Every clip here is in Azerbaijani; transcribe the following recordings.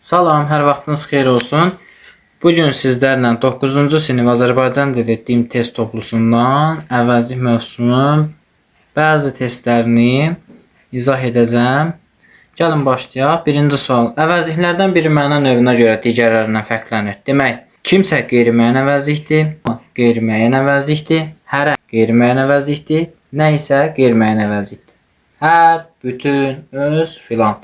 Salam, hər vaxtınız xeyir olsun. Bugün sizlərlə 9-cu sinif Azərbaycan dili etdiyim test toplusundan əvəzlik mövzusunun bəzi testlərini izah edəcəm. Gəlin başlayaq. Birinci sual. Əvəzliklərdən biri məna növünə görə digərlərindən fərqlənir. Demək, kimsə qeyri-müəyyən əvəzlikdir, qeyri-müəyyən əvəzlikdir, hərə qeyri-müəyyən əvəzlikdir, nə isə qeyri-müəyyən əvəzlikdir. Hər, bütün, öz, filan.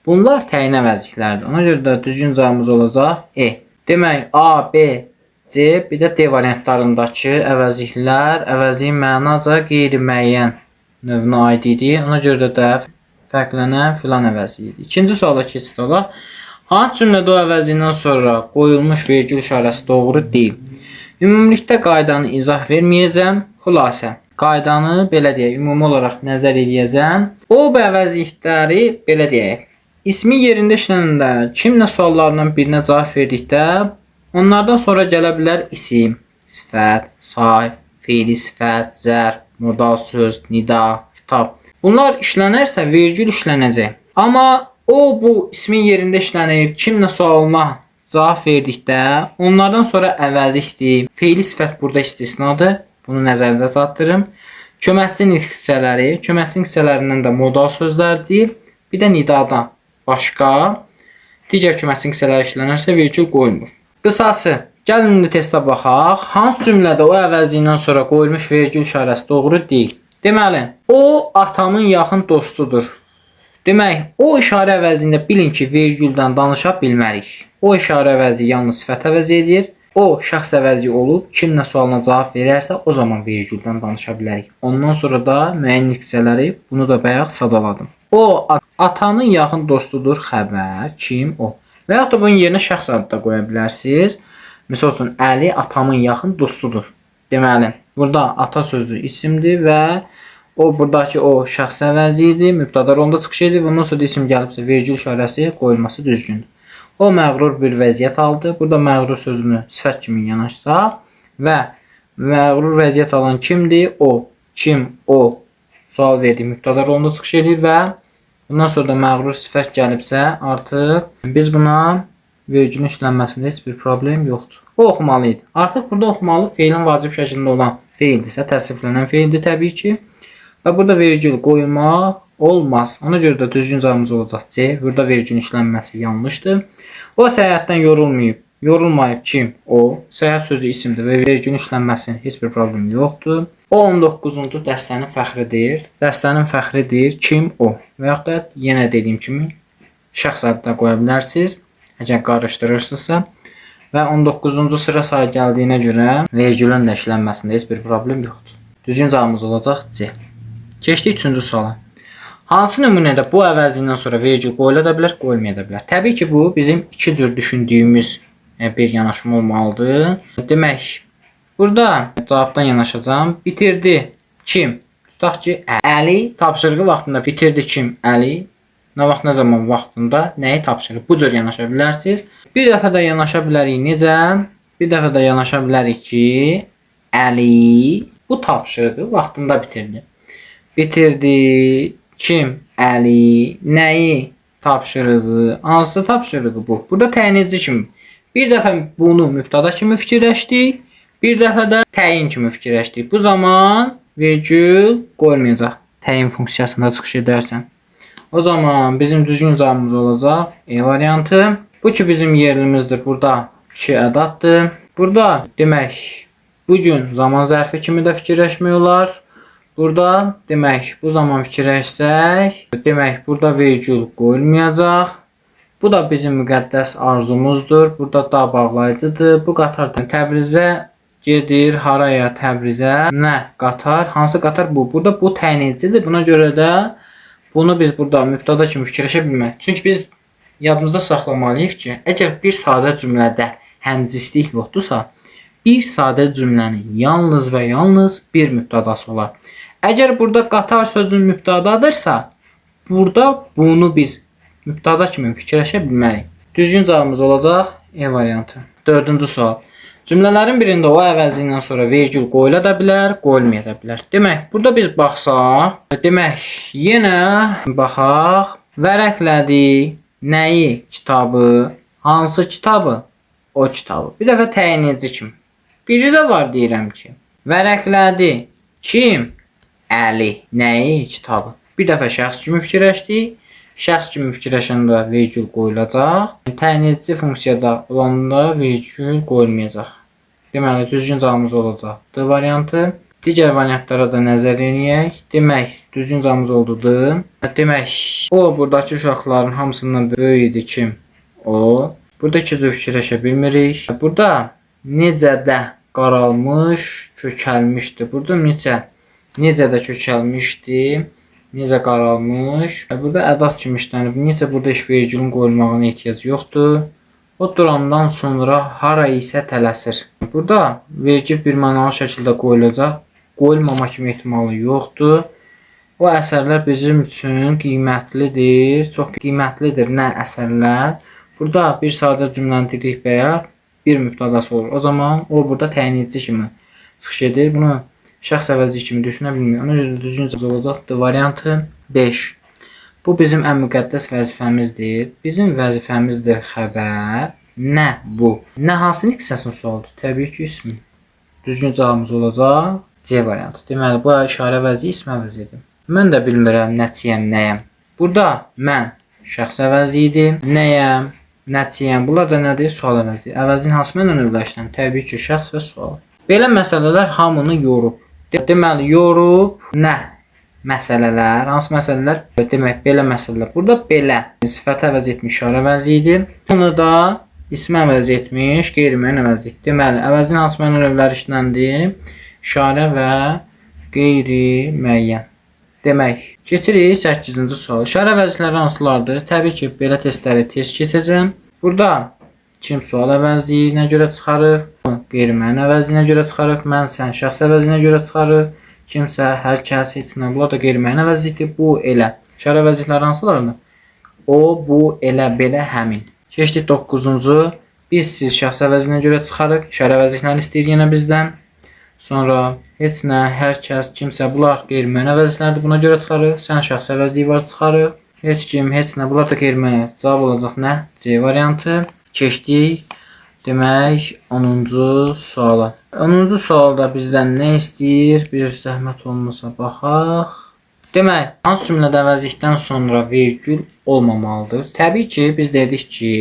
Bunlar təyin əvəzliklərdir. Ona görə də düzgün cavabımız olacaq E. Demək, A, B, C, bir də D variantlarındakı əvəzliklər əvəzliyin mənaca qeyri-müəyyən növünə aid idi. Ona görə də fərqlənən filan əvəzliyidir. İkinci suala keçid olaq. Hansı cümlədə o əvəzliyindən sonra qoyulmuş vergül işarəsi doğru deyil? Ümumilikdə qaydanı izah verməyəcəm. Xülasə, qaydanı belə deyək, ümumi olaraq nəzər edəcəm. O əvəzlikləri belə deyək. İsmi yerində işlənəndə kimlə suallarından birinə cavab verdikdə onlardan sonra gələ bilər isim, sifət, say, feili sifət, zərf, modal söz, nida, xitab. Bunlar işlənərsə vergül işlənəcək. Amma o bu ismin yerində işlənib kimlə sualına cavab verdikdə onlardan sonra əvəzlikdir. Feili sifət burada istisnadır. Bunu nəzərinizə çatdırım. Köməkçi nitq hissələri, köməkçi hissələrindən də modal sözlərdir. Bir də nidadan başqa digər köməkçi hissələri işlənərsə vergül qoyulmur. Qısası, gəlin indi testə baxaq. Hansı cümlədə o əvəzliyindən sonra qoyulmuş vergül işarəsi doğru deyil? Deməli, o atamın yaxın dostudur. Demək, o işarə əvəzliyində bilin ki, vergüldən danışa bilmərik. O işarə əvəzliyi yalnız sifət əvəz edir. O şəxs əvəzliyi olub, kimlə sualına cavab verərsə, o zaman vergüldən danışa bilərik. Ondan sonra da müəyyən hissələri, bunu da bayaq sadaladım. O atanın yaxın dostudur, xəbər, kim o. Və yaxud da bunun yerinə şəxs adı da qoya bilərsiniz. Misal üçün, Əli atamın yaxın dostudur. Deməli, burada ata sözü isimdir və o buradakı o şəxs əvəzliyidir, mübtəda rolunda çıxış edir. Bundan sonra isim gəlibsə vergül işarəsi qoyulması düzgündür. O məğrur bir vəziyyət aldı. Burada məğrur sözünü sifət kimi yanaşsa və məğrur vəziyyət alan kimdir? O, kim, o sual verdiyi mübtəda rolunda çıxış edir və bundan sonra da məğrur sifət gəlibsə artıq biz buna vergülün işlənməsində heç bir problem yoxdur. O oxumalı idi. Artıq burada oxumalı feilin vacib şəklində olan feildirsə, təsriflənən feildir təbii ki. Və burada vergül qoyulmaq olmaz. Ona görə də düzgün cavabımız olacaq C. Burada vergülün işlənməsi yanlışdır. O səyahətdən yorulmayıb. Yorulmayıb kim? O. Səyahət sözü isimdir və vergülün işlənməsinin heç bir problemi yoxdur. O 19-cu dəstənin fəxridir. Dəstənin fəxridir. Kim? O. Və yaxud da yenə dediyim kimi şəxs adı da qoya bilərsiniz. Əgər qarışdırırsınızsa. Və 19-cu sıra sayı gəldiyinə görə vergülün də işlənməsində heç bir problem yoxdur. Düzgün cavabımız olacaq C. Keçdik 3-cü suala. Hansı nümunədə bu əvəzliyindən sonra vergül qoyula da bilər, qoyulmaya da bilər? Təbii ki, bu bizim iki cür düşündüyümüz bir yanaşma olmalıdır. Demək, burada cavabdan yanaşacağım. Bitirdi kim? Tutaq ki, Əli tapşırığı vaxtında bitirdi kim? Əli. Nə vaxt, nə zaman vaxtında nəyi tapşırır? Bu cür yanaşa bilərsiniz. Bir dəfə də yanaşa bilərik. Necə? Bir dəfə də yanaşa bilərik ki, Əli bu tapşırığı vaxtında bitirdi. Bitirdi kim? Əli. Nəyi? Tapşırığı. Hansı tapşırığı bu? Burada təyin edici kimi. Bir dəfə bunu mübtəda kimi fikirləşdik. Bir dəfə də təyin kimi fikirləşdik. Bu zaman vergül qoyulmayacaq. Təyin funksiyasında çıxış edərsən. O zaman bizim düzgün cavabımız olacaq E variantı. Bu ki bizim yerlimizdir. Burada iki ədaddır. Burada demək bugün zaman zərfi kimi də fikirləşmək olar. Burada demək bu zaman fikirləşsək, demək burada vergül qoyulmayacaq. Bu da bizim müqəddəs arzumuzdur. Burada da bağlayıcıdır. Bu qatar Təbrizə gedir. Haraya? Təbrizə. Nə? Qatar. Hansı qatar bu? Burada bu təyin edicidir. Buna görə də bunu biz burada mübtəda kimi fikirləşə bilmək. Çünki biz yadımızda saxlamalıyıq ki, əgər bir sadə cümlədə həmcinslik yoxdursa, bir sadə cümlənin yalnız və yalnız bir mübtədası olar. Əgər burada qatar sözün mübtədadırsa, burada bunu biz mübtəda kimi fikirləşə bilmərik. Düzgün cavabımız olacaq E variantı. 4-cü sual. Cümlələrin birində o əvəzliyindən sonra vergül qoyula da bilər, qoyulmaya da bilər. Demək, burada biz baxsaq, demək, yenə baxaq, vərəqlədi, nəyi? Kitabı. Hansı kitabı? O kitabı. Bir dəfə təyin edici kim? Biri də var deyirəm ki. Vərəqlədi. Kim? Əli. Nəyi? Kitabı. Bir dəfə şəxs kimi fikirləşdik. Şəxs kimi fikirləşəndə vergül qoyulacaq. Təyin edici funksiyada olanda vergül qoyulmayacaq. Deməli, düzgün cavabımız olacaq D variantı. Digər variantlara da nəzər eləyək. Demək, düzgün cavabımız oldu D. Demək, o buradakı uşaqların hamısından böyük idi kim? O. Burada iki cür fikirləşə bilmirik. Burada necə də qaralmış, kökəlmişdi. Burada necə də kökəlmişdi, necə qaralmış. Burada ədat kimi işlənib. Necə burada heç vergülün qoyulmağına ehtiyac yoxdur. O durandan sonra hara isə tələsir. Burada vergül birmənalı şəkildə qoyulacaq. Qoyulmama kimi ehtimalı yoxdur. O əsərlər bizim üçün qiymətlidir. Çox qiymətlidir. Nə əsərlər? Burada bir sadə cümləni dedik və ya bir mübtədası olur. O zaman o burada təyin edici kimi çıxış edir. Bunu şəxs əvəzi kimi düşünə bilmirik. Ona görə düzgün cavab olacaqdır. Variantı 5. Bu bizim ən müqəddəs vəzifəmizdir. Bizim vəzifəmizdir xəbər. Nə bu? Nə hansının hissəsinin sualıdır? Təbii ki, ismi. Düzgün cavabımız olacaq C variantı. Deməli, bu işarə əvəzi ism əvəzidir. Mən də bilmirəm nəçiyəm, nəyəm. Burada mən şəxs əvəzi idi. Nəyəm? Nəçiyəm. Bunlar da nədir? Sual əvəzi. Əvəzin hansı mənlə növləşdən? Təbii ki, şəxs və sual. Belə məsələlər hamını yorub. Deməli, yorub nə? Məsələlər. Hansı məsələlər? Demək, belə məsələlər. Burada belə. Sifət əvəz etmiş işarə əvəzi idi. Bunu da ismi əvəz etmiş qeyri-müəyyən əvəz etdi. Deməli, əvəzin hansı mənlə növləri işləndir? İşarə və qeyri-müəyyən. Demək, keçirik 8-ci sual. İşarə əvəzləri hansılardır? Təbii ki, belə testləri tez keçəcəm. Burada kim sual əvəzliyinə görə çıxarıb? Qeyri-müəyyən əvəzliyinə görə çıxarıb. Mən, sən, şəxs əvəzliyinə görə çıxarıb. Kimsə, hər kəs, heç nə. Bunlar da qeyri-müəyyən əvəzlikdir. Bu, elə. İşarə əvəzlikləri hansılardır? O, bu, elə, belə, həmin. Keçdik 9-cu. Biz siz şəxs əvəzliyinə görə çıxarıq. İşarə əvəzliklərini istəyir yenə bizdən. Sonra heç nə, hər kəs, kimsə, bunlar qeyri-müəyyən əvəzliklərdir. Buna görə çıxarıq. Sən şəxs əvəzliyi var çıxarıq. Heç kim, heç nə. Bunlar da qeyri-müəyyən. Cavab olacaq nə? C variantı. Keçdik. Demək, 10-cu suala. 10-cu sualda bizdən nə istəyir? Bir zəhmət olmasa baxaq. Demək, hansı cümlədə əvəzlikdən sonra vergül olmamalıdır? Təbii ki, biz dedik ki,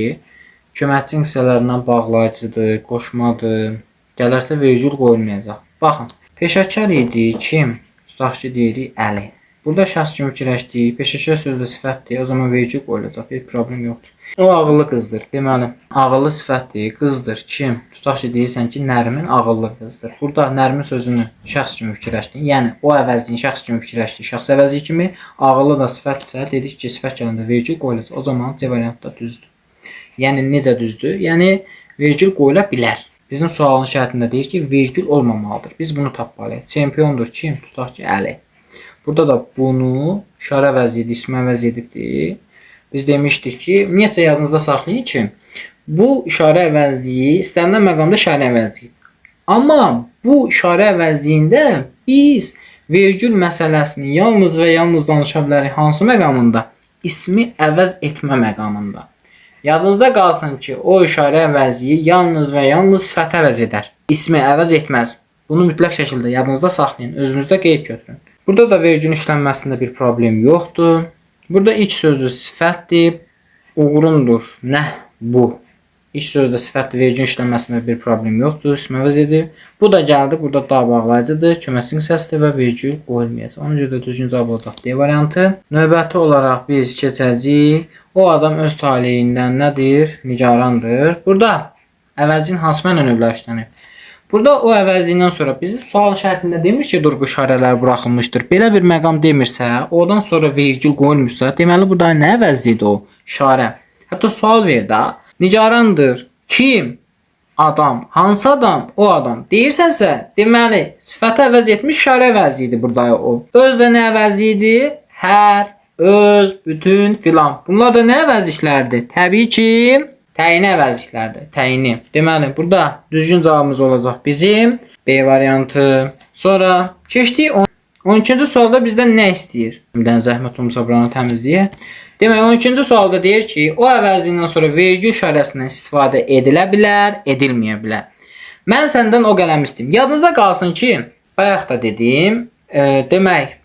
köməkçi hissələrindən bağlayıcıdır, qoşmadır. Gələrsə vergül qoyulmayacaq. Baxın, peşəkar idi kim? Tutaq ki, deyirik Əli. Burada şəxs kimi fikirləşdik. Peşəkar sözdə sifətdir. O zaman vergül qoyulacaq. Bir problem yoxdur. O ağıllı qızdır. Deməli, ağıllı sifətdir. Qızdır. Kim? Tutaq ki, deyirsən ki, Nərmin ağıllı qızdır. Burada Nərmin sözünü şəxs kimi fikirləşdin. Yəni, o əvəzini şəxs kimi fikirləşdik. Şəxs əvəzi kimi ağıllı da sifətsə, dedik ki, sifət gələndə vergül qoyulacaq. O zaman C variantda düzdür. Yəni, necə düzdür? Yəni, vergül qoyula bilər. Bizim sualın şərtində deyir ki, vergül olmamalıdır. Biz bunu tapmalıyıq. Çempiondur kim? Tutaq ki, Əli. Burada da bunu işarə əvəzi edib, ismi əvəz edibdir. Biz demişdik ki, ümumiyyətcə yadınızda saxlayın ki, bu işarə əvəzliyi istənilən məqamda işarə əvəzliyidir. Amma bu işarə əvəzliyində biz vergül məsələsini yalnız və yalnız danışa bilərik hansı məqamında? İsmi əvəz etmə məqamında. Yadınızda qalsın ki, o işarə əvəzliyi yalnız və yalnız sifət əvəz edər. İsmi əvəz etməz. Bunu mütləq şəkildə yadınızda saxlayın, özünüzdə qeyd götürün. Burada da vergülün işlənməsində bir problem yoxdur. Burada ilk sözü sifətdir, uğurundur. Nə bu? İlk sözdə sifətdir, vergülün işlənməsində bir problem yoxdur, ismi əvəz edir. Bu da gəldi, burada da bağlayıcıdır, köməkçi hissəsidir və vergül qoyulmayacaq. Ona görə də düzgün cavab olacaq D variantı. Növbəti olaraq biz keçəcəyik. O adam öz taleyindən nədir? Nigarandır. Burada əvəzin hansı mənlə növlər işlənir? Burada o əvəzliyindən sonra bizim sual şərtində demir ki, durğu işarələr buraxılmışdır. Belə bir məqam demirsə, oradan sonra vergül qoyulmuşsa, deməli burada nə əvəzliyidir o? İşarə. Hətta sual verdi ha. Nigarandır. Kim? Adam. Hansı adam? O adam. Deyirsənsə, deməli sifəti əvəz etmiş işarə əvəzliyidir burada o. Öz də nə əvəzliyidir? Hər, öz, bütün, filan. Bunlar da nə əvəzliklərdir? Təbii ki, təyini əvəzliklərdir. Təyini. Deməli, burada düzgün cavabımız olacaq bizim B variantı. Sonra keçdik 12-ci sualda bizdən nə istəyir? Bizdən zəhmət olmasa buranı təmizləyək. Demək 12-ci sualda deyir ki, o əvəzliyindən sonra vergül işarəsindən istifadə edilə bilər, edilməyə bilər. Mən səndən o qələm istəyim. Yadınızda qalsın ki, bayaq da dedim, demək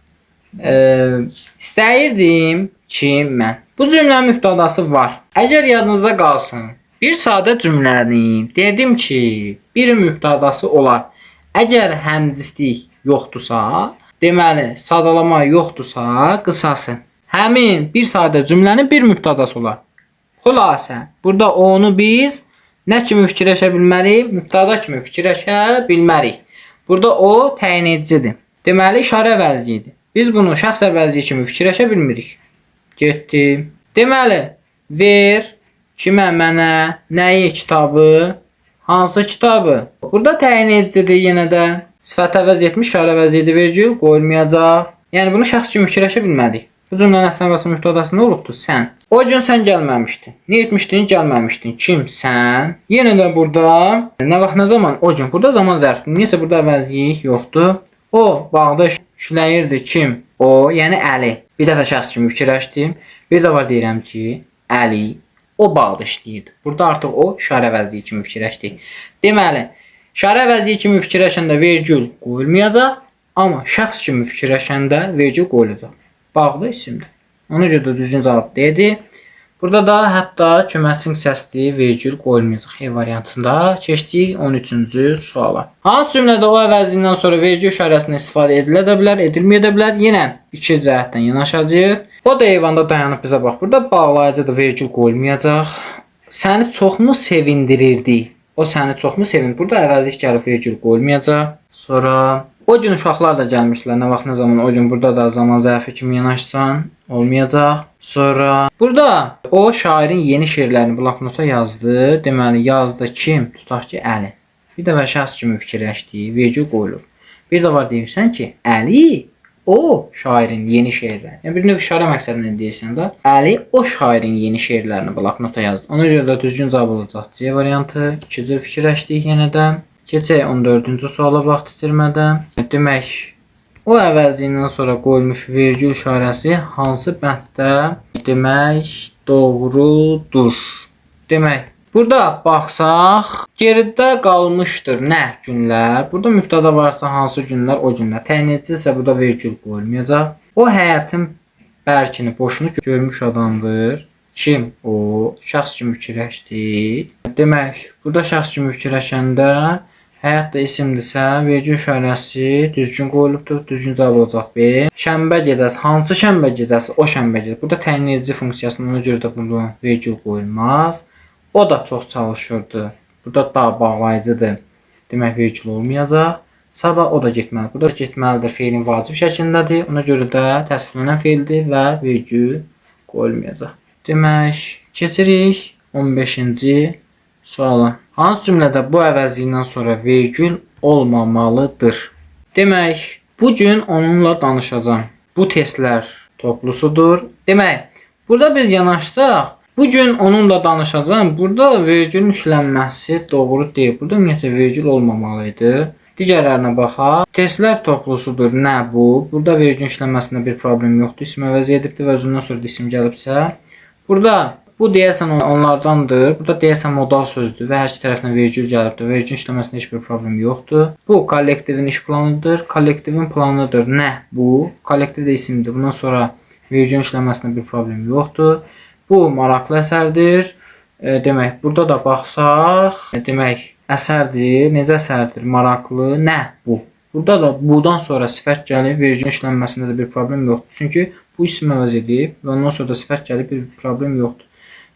istəyirdim ki, mən bu cümlənin mübtədası var. Əgər yadınızda qalsın, bir sadə cümlənin dedim ki, bir mübtədası olar. Əgər həmcislik yoxdursa, deməli, sadalama yoxdursa, qısası. Həmin bir sadə cümlənin bir mübtədası olar. Xülasə, burada onu biz nə kimi fikirləşə bilmərik? Mübtəda kimi fikirləşə bilmərik. Burada o təyin edicidir. Deməli, işarə əvəzliyidir. Biz bunu şəxs əvəzliyi kimi fikirləşə bilmirik. Getdim. Deməli, ver kimə, mənə, nəyi, kitabı, hansı kitabı? Burada təyin edicidir yenə də. Sifət əvəz etmiş, işarə əvəzliyidir, vergül qoyulmayacaq. Yəni bunu şəxs kimi fikirləşə bilmədik. Bu cümlənin əslində qalsın mübtədası nə olubdur? Sən. O gün sən gəlməmişdin. Nə etmişdin? Gəlməmişdin. Kim? Sən. Yenə də burada nə vaxt, nə zaman? O gün. Burada zaman zərfidir. Niyəsə burada əvəzlik yoxdur. O bağda işləyirdi. Kim? O, yəni Əli. Bir dəfə şəxs kimi fikirləşdim. Bir də var deyirəm ki, Əli o bağda işləyirdi. Burada artıq o işarə əvəzliyi kimi fikirləşdik. Deməli, işarə əvəzliyi kimi fikirləşəndə vergül qoyulmayacaq, amma şəxs kimi fikirləşəndə vergül qoyulacaq. Bağlı isimdir. Ona görə də düzgün cavab dedi. Burada da hətta köməkçi səsli vergül qoyulmayacaq. E variantında keçdik 13-cü suala. Hansı cümlədə o əvəzliyindən sonra vergül işarəsindən istifadə edilə də bilər, edilməyə də bilər? Yenə iki cəhətdən yanaşacağıq. O da eyvanda dayanıb bizə bax. Burada bağlayıcı da vergül qoyulmayacaq. Səni çoxmu sevindirirdi? O səni çoxmu sevindir? Burada əvəzlik gəlib vergül qoyulmayacaq. Sonra o gün uşaqlar da gəlmişlər. Nə vaxt, nə zaman? O gün burada da zaman zərfi kimi yanaşsan olmayacaq. Sonra burada o şairin yeni şeirlərini bloknota yazdı. Deməli yazdı kim? Tutaq ki, Əli. Bir dəfə şəxs kimi fikirləşdi, vergül qoyulur. Bir də var deyirsən ki, Əli o şairin yeni şeirləri. Yəni bir növ işarə məqsədlə deyirsən də, Əli o şairin yeni şeirlərini bloknota yazdı. Ona görə də düzgün cavab olacaq C variantı. İki cür fikirləşdik yenə də. Keçək 14-cü suala vaxt itirmədən. Demək, o əvəzliyindən sonra qoyulmuş vergül işarəsi hansı bənddə demək doğrudur? Demək, burada baxsaq, geridə qalmışdır nə günlər? Burada mübtəda varsa hansı günlər? O günlər. Təyin edici isə burada vergül qoyulmayacaq. O həyətin bərkini, boşunu görmüş adamdır. Kim? O şəxs kimi fikirləşdi. Demək, burada şəxs kimi fikirləşəndə həyat da isimdirsə, vergül işarəsi düzgün qoyulubdur. Düzgün cavab olacaq B. Şənbə gecəsi. Hansı şənbə gecəsi? O şənbə gecəsi. Burada təyin edici funksiyasına ona görə də burada vergül qoyulmaz. O da çox çalışırdı. Burada da bağlayıcıdır. Demək, vergül olmayacaq. Sabah o da getməlidir. Burada getməlidir feilin vacib şəklindədir. Ona görə də təsdiqlənən feildir və vergül qoyulmayacaq. Demək, keçirik 15-ci suala. Hansı cümlədə bu əvəzliyindən sonra vergül olmamalıdır? Demək, bu gün onunla danışacağam. Bu testlər toplusudur. Demək, burada biz yanaşsaq, bu gün onunla danışacağam. Burada vergülün işlənməsi doğru deyil. Burada ümumiyyətlə vergül olmamalıydı. Digərlərinə baxaq. Testlər toplusudur. Nə bu? Burada vergülün işlənməsində bir problem yoxdur. İsim əvəz edibdir və özündən sonra da isim gəlibsə. Burada bu deyəsən onlardandır. Burada deyəsən modal sözdür və hər iki tərəfdən vergül gəlibdir. Vergülün işləməsində heç bir problem yoxdur. Bu kollektivin iş planıdır. Kollektivin planıdır. Nə bu? Kollektiv də isimdir. Bundan sonra vergülün işləməsində bir problem yoxdur. Bu maraqlı əsərdir. Demək, burada da baxsaq, demək, əsərdir. Necə əsərdir? Maraqlı. Nə bu? Burada da budan sonra sifət gəlib, vergülün işlənməsində də bir problem yoxdur. Çünki bu isim əvəz edib və ondan sonra da sifət gəlib, bir problem yoxdur.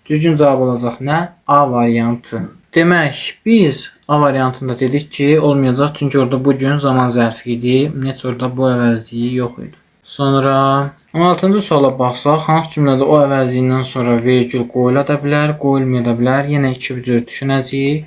Düzgün cavab olacaq nə? A variantı. Demək, biz A variantında dedik ki, olmayacaq. Çünki orada bu gün zaman zərfi idi. Ümumiyyətlə orada bu əvəzliyi yox idi. Sonra 16-cı suala baxsaq, hansı cümlədə o əvəzliyindən sonra vergül qoyula da bilər, qoyulmaya da bilər? Yenə iki cür düşünəcəyik.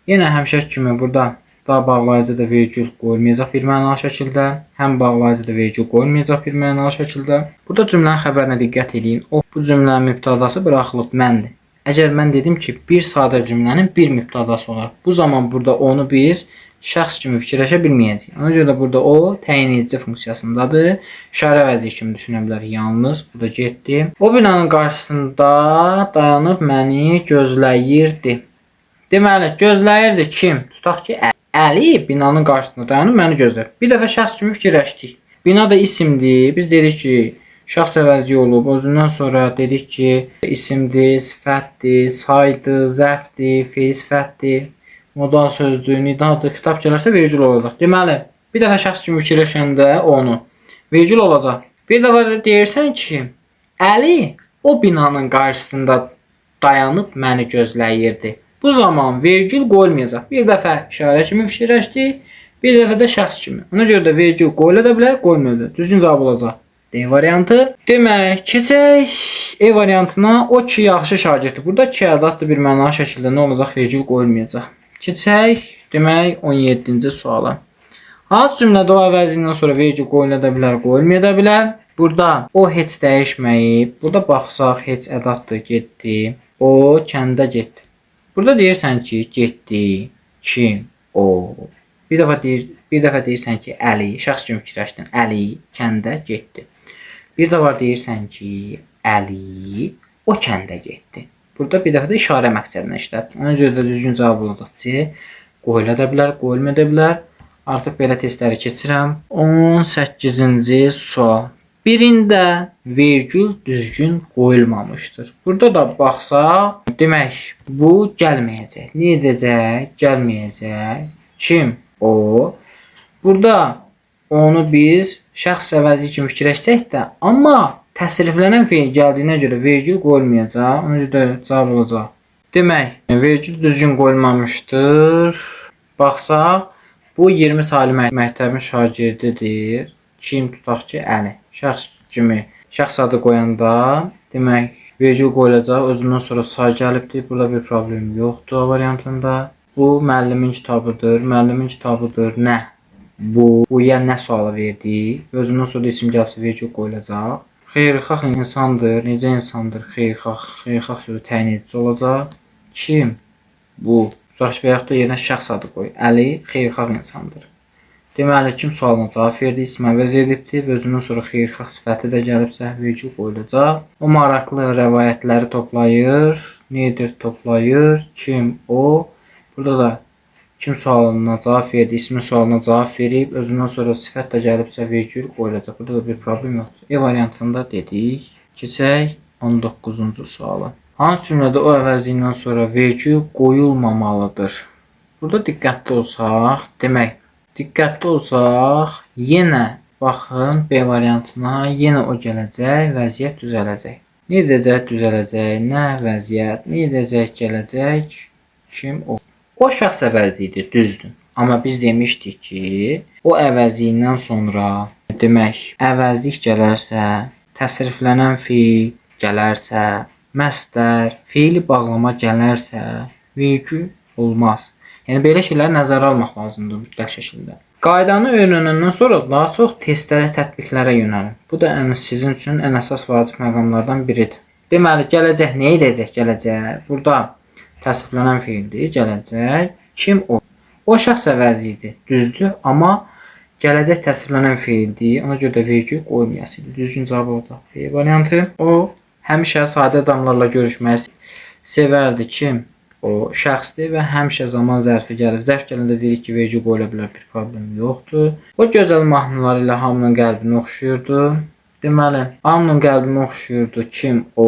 Yenə həmişə kimi burada da bağlayıcı da vergül qoyulmayacaq bir mənalı şəkildə, həm bağlayıcı da vergül qoyulmayacaq bir mənalı şəkildə. Burada cümlənin xəbərinə diqqət edin. O, bu cümlənin mübtədası buraxılıb məndir. Əgər mən dedim ki, bir sadə cümlənin bir mübtədası olar. Bu zaman burada onu biz şəxs kimi fikirləşə bilməyəcək. Ona görə də burada o təyin edici funksiyasındadır. İşarə vəziri kimi düşünə bilər yalnız. Burada getdi. O binanın qarşısında dayanıb məni gözləyirdi. Deməli, gözləyirdi kim? Tutaq ki, Əli binanın qarşısında dayanıb məni gözləyir. Bir dəfə şəxs kimi fikirləşdik. Bina da isimdir. Biz dedik ki, şəxs əvəzi olub. Özündən sonra dedik ki, isimdir, sifətdir, saydır, zərfdir, feil sifətdir, modal sözdür, nidadır, kitab gələrsə vergül olacaq. Deməli, bir dəfə şəxs kimi fikirləşəndə onu vergül olacaq. Bir dəfə də deyirsən ki, Əli o binanın qarşısında dayanıb məni gözləyirdi. Bu zaman vergül qoyulmayacaq. Bir dəfə işarə kimi fikirləşdik, bir dəfə də şəxs kimi. Ona görə də vergül qoyula da bilər, qoyulmayacaq. Düzgün cavab olacaq. D variantı. Demək, keçək E variantına. O ki, yaxşı şagirddir. Burada ki, ədaddır bir mənalı şəkildə nə olacaq? Vergül qoyulmayacaq. Keçək, demək, 17-ci suala. Hansı cümlədə o əvəzindən sonra vergül qoyula da bilər, qoyulmaya da bilər? Burada o heç dəyişməyib. Burada baxsaq, heç ədaddır, getdi. O kəndə getdi. Burada deyirsən ki, getdi, kim, o. Bir dəfə deyirsən ki, Əli, şəxs kimi fikirləşdin, Əli kəndə getdi. Bir də var deyirsən ki, Əli o kəndə getdi. Burada bir dəfə də işarə məqsədinə işlət. Ona görə də düzgün cavab olacaq ki, qoyula da bilər, qoyulmaya da bilər. Artıq belə testləri keçirəm. 18-ci sual. Birində vergül düzgün qoyulmamışdır. Burada da baxsaq, demək, bu gəlməyəcək. Nə edəcək? Gəlməyəcək. Kim? O. Burada onu biz şəxs əvəzi kimi fikirləşsək də, amma təsriflənən feil gəldiyinə görə vergül qoyulmayacaq. Ona görə də cavab olacaq. Demək, vergül düzgün qoyulmamışdır. Baxsaq, bu 20 saylı məktəbin şagirdidir. Kim? Tutaq ki, Əli. Şəxs kimi şəxs adı qoyanda demək vergül qoyulacaq. Özündən sonra say gəlibdir. Burada bir problem yoxdur variantında. Bu müəllimin kitabıdır. Müəllimin kitabıdır. Nə? Buya nə sualı verdi? Özündən sonra isim gəlsə vergül qoyulacaq. Xeyirxah insandır. Necə insandır? Xeyirxah sözü təyin edici olacaq. Kim? Bu. Tutaq və yaxud da yerinə şəxs adı qoy. Əli xeyirxah insandır. Deməli, kim sualına cavab verdi, isim əvəz edibdir və özündən sonra xeyirxah sifəti də gəlibsə, vergül qoyulacaq. O maraqlı rəvayətləri toplayır. Nədir toplayır? Kim? O. Burada da kim sualına cavab verdi, ismin sualına cavab verib, özündən sonra sifət də gəlibsə, vergül qoyulacaq. Burada da bir problem yoxdur. E variantında dedik. Keçək 19-cu suala. Hansı cümlədə o əvəzindən sonra vergül qoyulmamalıdır? Burada diqqətli olsaq, demək, diqqətli olsaq, yenə baxın B variantına, yenə o gələcək, vəziyyət düzələcək. Nə edəcək, düzələcək, nə vəziyyət, nə edəcək, gələcək, kim o? O şəxs əvəzidir, düzdür. Amma biz demişdik ki, o əvəzindən sonra, demək, əvəzlik gələrsə, təsriflənən feil gələrsə, məsdər, feili bağlama gələrsə, vergül olmaz. Yəni, belə şeyləri nəzərə almaq lazımdır mütləq şəkildə. Qaydanı öyrənəndən sonra daha çox testlərə, tətbiqlərə yönəlin. Bu da sizin üçün ən əsas vacib məqamlardan biridir. Deməli, gələcək nə edəcək gələcək? Burada təsriflənən feildir, gələcək. Kim o? O şəxs əvəzidir, düzdür. Amma gələcək təsriflənən feildir. Ona görə də vergül qoyulmayasıdır. Düzgün cavab olacaq. B variantı. O, həmişə sadə adamlarla görüşməyi sevərdi. Kim? O şəxsdir və həmişə zaman zərfi gəlib. Zərf gələndə deyirik ki, vergül qoyula bilər, bir problem yoxdur. O gözəl mahnıları ilə hamının qəlbini oxşuyurdu. Deməli, hamının qəlbini oxşuyurdu. Kim? O.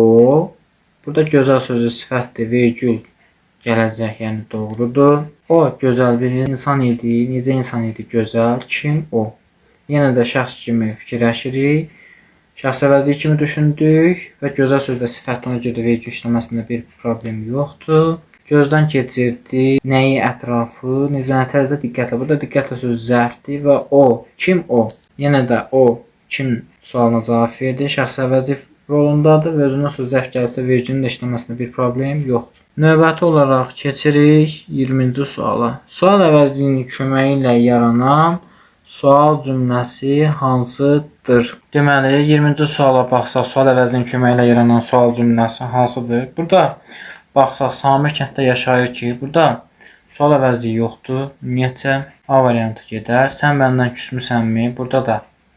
Burada gözəl sözü sifətdir, vergül gələcək, yəni doğrudur. O gözəl bir insan idi. Necə insan idi? Gözəl. Kim? O. Yenə də şəxs kimi fikirləşirik. Şəxs əvəzliyi kimi düşündük və gözəl sözdə sifət ona görə vergül işləməsində bir problem yoxdur. Gözdən keçirdi, nəyi, ətrafı, necə tərzdə diqqətlə. Burada diqqətlə sözü zərfdir və o. Kim o? Yenə də o. Kim sualına cavab verdi. Şəxs əvəzi rolundadır və özündən sonra zərf gəlibsə vergülün də işləməsində bir problem yoxdur. Növbəti olaraq keçirik 20-ci suala. Sual əvəzliyinin köməyi ilə yaranan sual cümləsi hansıdır? Deməli, 20-ci suala baxsaq, sual əvəzliyinin köməyi ilə yaranan sual cümləsi hansıdır? Burada baxsaq, Samir kənddə yaşayır ki, burada Sual əvəzliyi yoxdur. Ümumiyyətcə A variantı gedər. Sən məndən küsmüsənmi? Burada da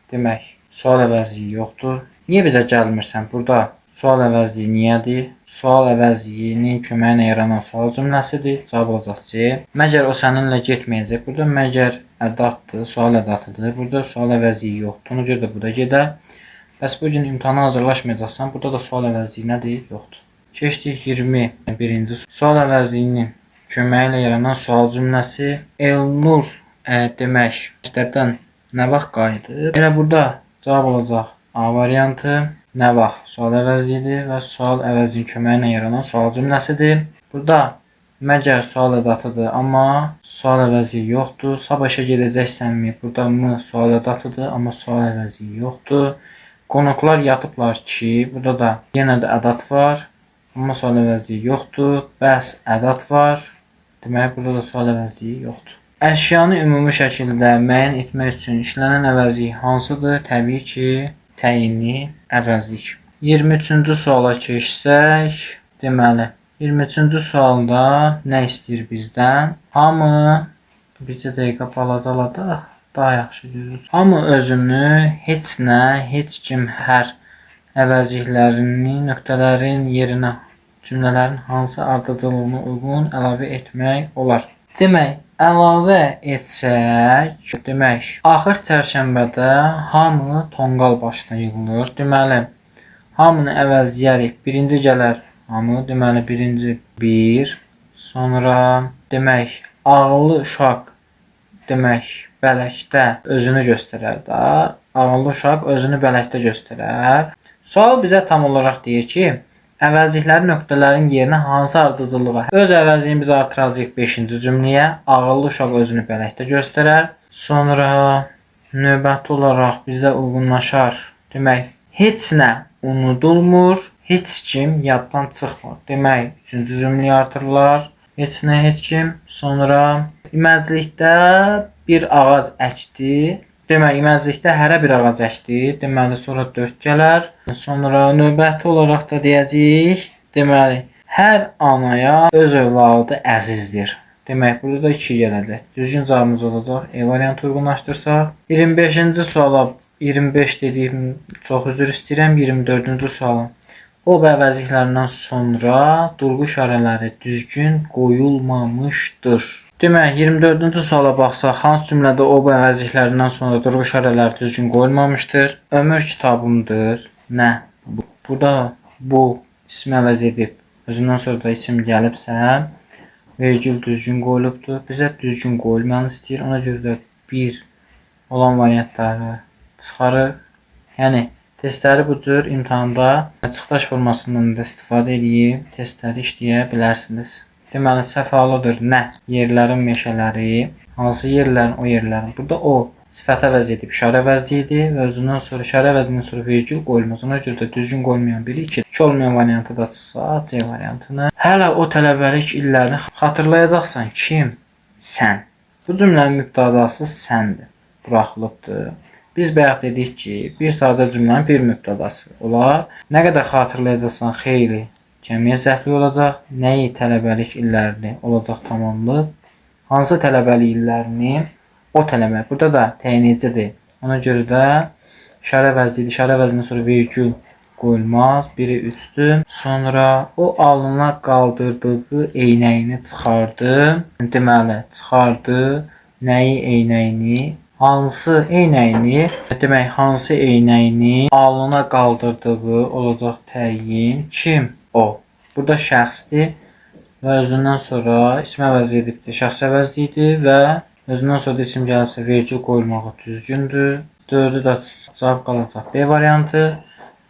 demək sual əvəzliyi yoxdur. Niyə bizə gəlmirsən? Burada sual əvəzliyi niyədir? Sual əvəzliyinin köməyi ilə yaranan sual cümləsidir. Cavab olacaq C. Məgər o səninlə getməyəcək. Burada məgər ədatdır, sual ədatıdır. Burada sual əvəzliyi yoxdur. Ona görə də bu da gedər. Bəs bu gün imtahana hazırlaşmayacaqsan. Burada da sual əvəzliyi nədir? Yoxdur. Keçdik 21-ci sual əvəzliyinin köməyi ilə yaranan sual cümləsi. Elnur demək məktəbdən nə vaxt qayıdır? Elə burada cavab olacaq A variantı. Nə vaxt sual əvəzliyidir və sual əvəzliyinin köməyi ilə yaranan sual cümləsidir. Burada məgər sual ədatıdır, amma sual əvəzliyi yoxdur. Sabah işə gedəcəksənmi? Burada M sual ədatıdır, amma sual əvəzliyi yoxdur. Qonaqlar yatıblar ki, burada da yenə də ədat var, amma sual əvəzliyi yoxdur. Bəs ədat var, demək burada da sual əvəzliyi yoxdur. Əşyanı ümumi şəkildə müəyyən etmək üçün işlənən əvəzlik hansıdır? Təbii ki, təyinli əvəzlik. 23-cü suala keçsək, deməli 23-cü sualda nə istəyir bizdən? Hamı bircə dəqiqə balacaladaq, daha yaxşı görürüz. Hamı özünü heç nə, heç kim hər əvəzliklərini nöqtələrin yerinə cümlələrin hansı ardıcıllığına uyğun əlavə etmək olar. Demək, əlavə etsək, demək, axır çərşənbədə hamı tonqal başına yığılır. Deməli, hamını əvəzləyərik. Birinci gələr hamı, deməli, birinci bir, sonra demək, ağıllı uşaq demək, bələkdə özünü göstərər da. Ağıllı uşaq özünü bələkdə göstərər. Sual bizə tam olaraq deyir ki, əvəzliklərin nöqtələrin yerinə hansı ardıcıllığa? Öz əvəzliyini biz artıracağıq 5-ci cümləyə. Ağıllı uşaq özünü bələkdə göstərər. Sonra növbəti olaraq bizə uyğunlaşar. Demək, heç nə unudulmur, heç kim yaddan çıxmır. Demək, 3-cü cümləyə artırırlar. Heç nə, heç kim. Sonra iməclikdə bir ağac əkdi. Demək, iməclikdə hərə bir ağac əkdi. Deməli, sonra 4 gələr. Sonra növbəti olaraq da deyəcəyik. Deməli, hər anaya öz övladı əzizdir. Demək, burada da 2 gələcək. Düzgün cavabımız olacaq. E variantı uyğunlaşdırsaq. 25-ci suala 25 dediyim çox üzr istəyirəm. 24-cü suala. O əvəzliklərindən sonra durğu işarələri düzgün qoyulmamışdır. Demək, 24-cü suala baxsaq, hansı cümlədə o əvəzliklərindən sonra durğu işarələri düzgün qoyulmamışdır? Ömür kitabımdır. Nə? Burada bu ismi əvəz edib, özündən sonra da isim gəlibsə, vergül düzgün qoyulubdur. Bizə düzgün qoyulmayanı istəyir. Ona görə də 1 olan variantları çıxarır. Yəni, testləri bu cür imtahanda çıxdaş formasından da istifadə edib testləri işləyə bilərsiniz. Deməli, səfalıdır nə? Yerlərin meşələri. Hansı yerlərin? O yerlərin. Burada o sifət əvəz edib işarə əvəzliyidir və özündən sonra işarə əvəzindən sonra vergül qoyulmaz. Ona görə də düzgün qoyulmayan biri 2. 2 olmayan variantı da çıxsa C variantını. Hələ o tələbəlik illərini xatırlayacaqsan. Kim? Sən. Bu cümlənin mübtədası səndir. Buraxılıbdır. Biz bayaq dedik ki, bir sadə cümlənin bir mübtədası olar. Nə qədər xatırlayacaqsan xeyli. Cəmiyyət zərfli olacaq. Nəyi tələbəlik illərini olacaq tamamlıq. Hansı tələbəlik illərini? O tələbə. Burada da təyinicidir. Ona görə də işarə əvəzliyidir. İşarə əvəzindən sonra vergül qoyulmaz. Biri 3-dür. Sonra o alnına qaldırdığı eynəyini çıxardı. Deməli, çıxardı. Nəyi eynəyini? Hansı eynəyini? Demək, hansı eynəyini alnına qaldırdığı olacaq təyin. Kim? O. Burada şəxsdir və özündən sonra ism əvəz edibdir. Şəxs əvəzliyidir və özündən sonra da isim gəlirsə vergül qoyulmağı düzgündür. 4-ü də cavab qalacaq B variantı.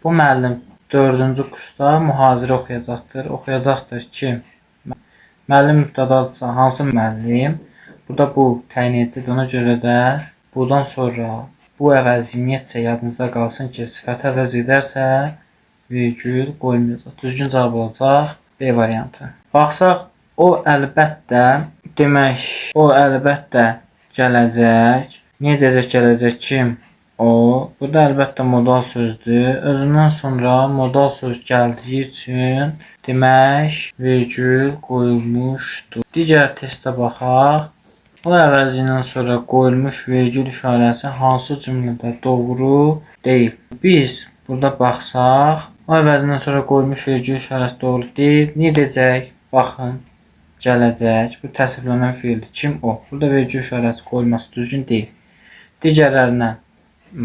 Bu müəllim 4-cü kursda mühazirə oxuyacaqdır. Oxuyacaqdır kim? Müəllim mübtədadırsa hansı müəllim? Burada bu təyinicidir. Ona görə də buradan sonra bu əvəz ümumiyyətcə yadınızda qalsın ki, sifət əvəz edərsə vergül qoyulmayacaq. Düzgün cavab olacaq B variantı. Baxsaq, o əlbəttə, demək, o əlbəttə gələcək. Niyə deyəcək gələcək kim? o. Bu da əlbəttə modal sözdür. Özündən sonra modal söz gəldiyi üçün demək vergül qoyulmuşdur. Digər testə baxaq. O əvəzindən sonra qoyulmuş vergül işarəsi hansı cümlədə doğru deyil? Biz burada baxsaq, o əvəzindən sonra qoyulmuş vergül işarəsi doğru deyil. Nə edəcək? Baxın, gələcək. Bu təsvirlənən fiildir. Kim o? Burada vergül işarəsi qoyulması düzgün deyil. Digərlərinə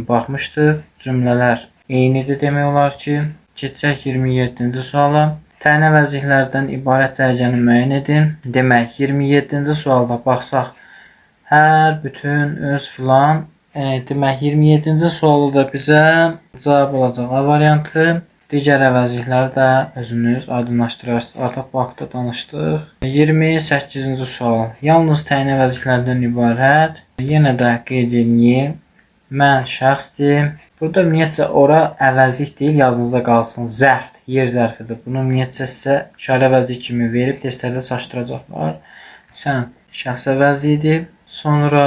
baxmışdıq. Cümlələr eynidir demək olar ki. Keçək 27-ci suala. Təyin əvəzliklərdən ibarət cərgəni müəyyən edin. Demək, 27-ci sualda baxsaq, hər, bütün, öz filan. Demək, 27-ci sualda da bizə cavab olacaq A variantı. Digər əvəzlikləri də özünüz aydınlaşdırarsınız. Artıq bu haqda danışdıq. 28-ci sual. Yalnız təyin əvəzliklərdən ibarət. Yenə də qeyd edin. Mən şəxsdir. Burada ümumiyyətcə ora əvəzlik deyil, yadınızda qalsın. Zərfdir, yer zərfidir. Bunu ümumiyyətcə sizə işarə əvəzlik kimi verib testlərdə çaşdıracaqlar. Sən şəxs əvəzliyidir. Sonra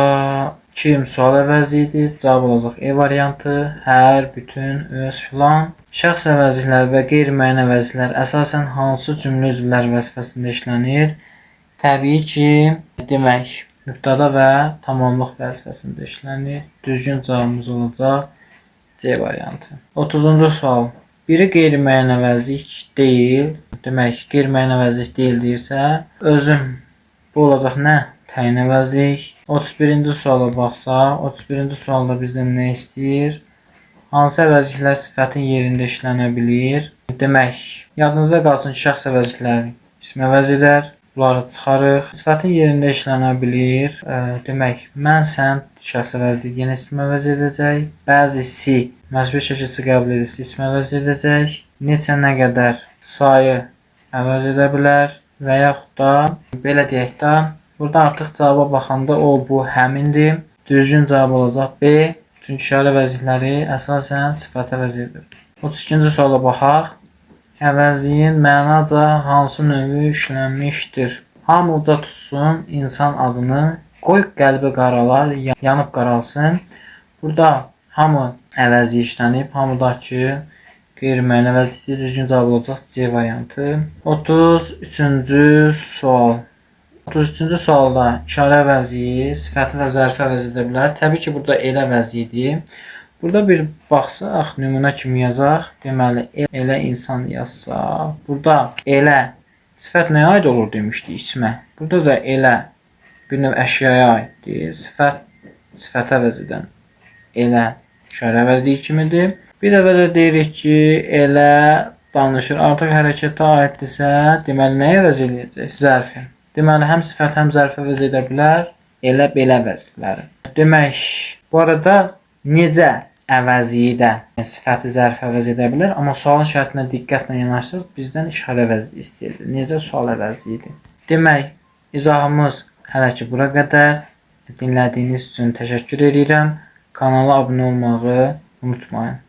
kim sual əvəzliyidir. Cavab olacaq E variantı. Hər, bütün, öz filan. Şəxs əvəzlikləri və qeyri-müəyyən əvəzliklər əsasən hansı cümlə üzvləri vəzifəsində işlənir? Təbii ki, demək, mübtəda və tamamlıq vəzifəsində işlənir. Düzgün cavabımız olacaq C variantı. 30-cu sual. Biri qeyri-müəyyən əvəzlik deyil. Demək, qeyri-müəyyən əvəzlik deyil deyirsə, özüm bu olacaq nə? Təyin əvəzlik. 31-ci suala baxsaq, 31-ci sualda bizdən nə istəyir? Hansı əvəzliklər sifətin yerində işlənə bilir? Demək, yadınızda qalsın ki, şəxs əvəzlikləri ism əvəz edər. Bunları çıxarıq. Sifətin yerində işlənə bilir. Demək, mən, sən şəxs əvəzliyi yenə ism əvəz edəcək. Bəzisi məsbə şəkilçisi qəbul edirsə ism əvəz edəcək. Neçə, nə qədər sayı əvəz edə bilər və yaxud da belə deyək də, burada artıq cavaba baxanda o, bu, həmindir. Düzgün cavab olacaq B. Çünki işarə əvəzlikləri əsasən sifət əvəz edir. 32-ci suala baxaq. Əvəzliyin mənaca hansı növü işlənmişdir? Hamı uca tutsun insan adını, qoy qəlbi qaralar, yanıb qaralsın. Burada hamı əvəzliyi işlənib, hamıdakı qeyri-müəyyən əvəzlikdir. Düzgün cavab olacaq C variantı. 33-cü sual. 33-cü sualda işarə əvəzliyi sifəti və zərfi əvəz edə bilər. Təbii ki, burada elə əvəzliyidir. Burada bir baxsaq, nümunə kimi yazaq. Deməli, elə insan yazsaq. Burada elə sifət nəyə aid olur demişdik, ismə. Burada da elə bir növ əşyaya aiddir. Sifət əvəz edən elə işarə əvəzliyi kimidir. Bir dəfə də deyirik ki, elə danışır. Artıq hərəkətə aiddirsə, deməli nəyə əvəz edəcək? Zərfi. Deməli, həm sifət, həm zərfi əvəz edə bilər. Elə, belə əvəzlikləri. Demək, bu arada necə əvəzliyi də sifəti zərfi əvəz edə bilər. Amma sualın şərtinə diqqətlə yanaşsaq, bizdən işarə əvəzliyi istəyirdi. Necə sual əvəzliyidir? Demək, izahımız hələ ki bura qədər. Dinlədiyiniz üçün təşəkkür edirəm. Kanala abunə olmağı unutmayın.